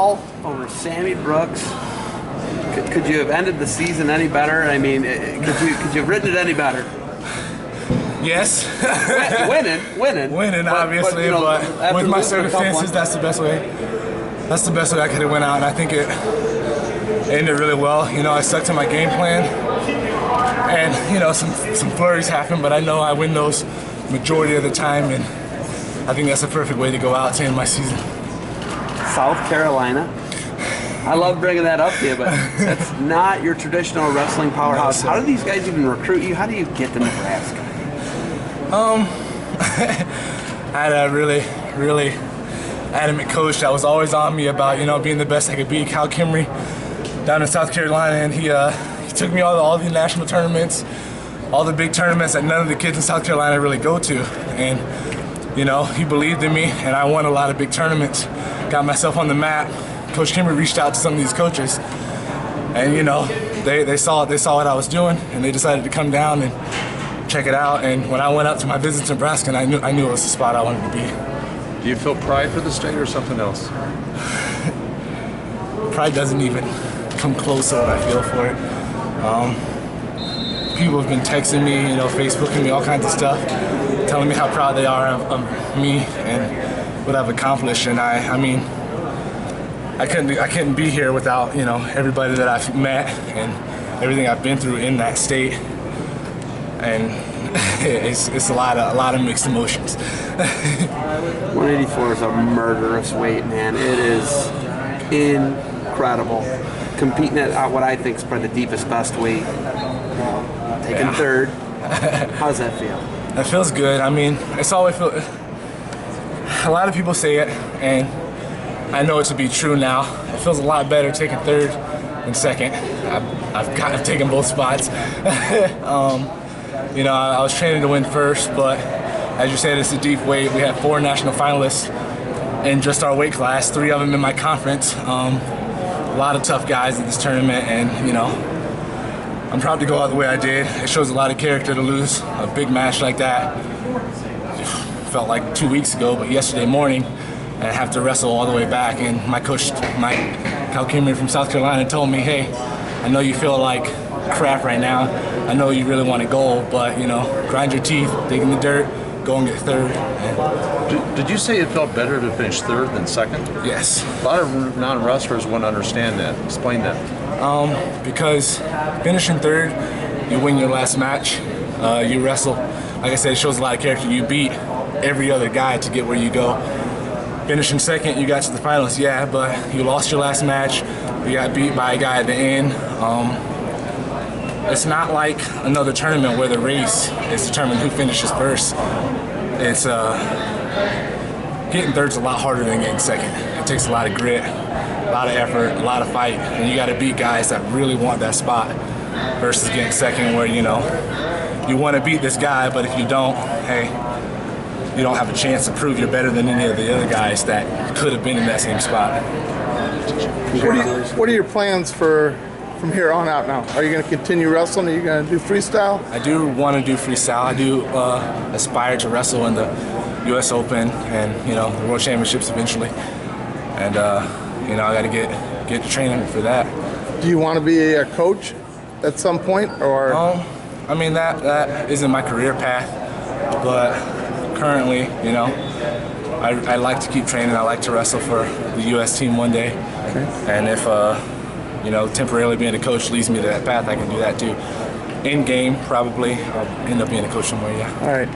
fall over Sammy Brooks. Could you have ended the season any better? I mean, could you have written it any better? Yes. Winning, obviously, but with my circumstances, that's the best way. That's the best way I could have went out, and I think it ended really well. You know, I stuck to my game plan, and you know, some flurries happen, but I know I win those majority of the time, and I think that's a perfect way to go out to end my season. South Carolina. I love bringing that up to you, but that's not your traditional wrestling powerhouse. No, how do these guys even recruit you? How do you get to Nebraska? I had a really adamant coach that was always on me about, you know, being the best I could be. Cal Kimry down in South Carolina, and he took me all the national tournaments, all the big tournaments that none of the kids in South Carolina really go to. And, you know, he believed in me, and I won a lot of big tournaments, got myself on the map. Coach Kimry reached out to some of these coaches, and you know, they saw what I was doing, and they decided to come down and check it out. And when I went up to my visit to Nebraska, I knew it was the spot I wanted to be. Do you feel pride for the state or something else? Pride doesn't even come close to what I feel for it. People have been texting me, you know, Facebooking me, all kinds of stuff, telling me how proud they are of me and what I've accomplished. And I mean, I couldn't be here without, you know, everybody that I've met and everything I've been through in that state, and it's a lot of mixed emotions. 184 is a murderous weight, man. It is incredible. Competing at what I think is probably the deepest, best weight. Taking third. How does that feel? That feels good. I mean, it's always a lot of people say it, and I know it to be true now. It feels a lot better taking third than second. I've kind of taken both spots. You know, I was training to win first, but as you said, it's a deep weight. We have 4 national finalists in just our weight class, 3 of them in my conference. A lot of tough guys in this tournament, and you know, I'm proud to go out the way I did. It shows a lot of character to lose a big match like that. Felt like 2 weeks ago, but yesterday morning, and I have to wrestle all the way back. And my coach, Cal Kimry from South Carolina, told me, hey, I know you feel like crap right now. I know you really want to go, but you know, grind your teeth, dig in the dirt, go and get third. And did you say it felt better to finish third than second? yes. A lot of non-wrestlers wouldn't understand that. Explain that. Because finishing third, you win your last match, you wrestle. Like I said, it shows a lot of character. You beat every other guy to get where you go. Finishing second, you got to the finals, yeah, but you lost your last match. You got beat by a guy at the end. It's not like another tournament where the race is determined who finishes first. It's getting third's a lot harder than getting second. It takes a lot of grit, a lot of effort, a lot of fight, and you got to beat guys that really want that spot versus getting second where, you know, you want to beat this guy, but if you don't, hey, you don't have a chance to prove you're better than any of the other guys that could have been in that same spot. What are your plans from here on out now? Are you going to continue wrestling? Are you going to do freestyle? I do want to do freestyle. I do aspire to wrestle in the U.S. Open and, you know, the World Championships eventually. And, you know, I got to get to training for that. Do you want to be a coach at some point, or? I mean, that isn't my career path, but currently, you know, I like to keep training. I like to wrestle for the U.S. team one day. Okay. And if, you know, temporarily being a coach leads me to that path, I can do that too. In game, probably, I'll end up being a coach somewhere, yeah. All right.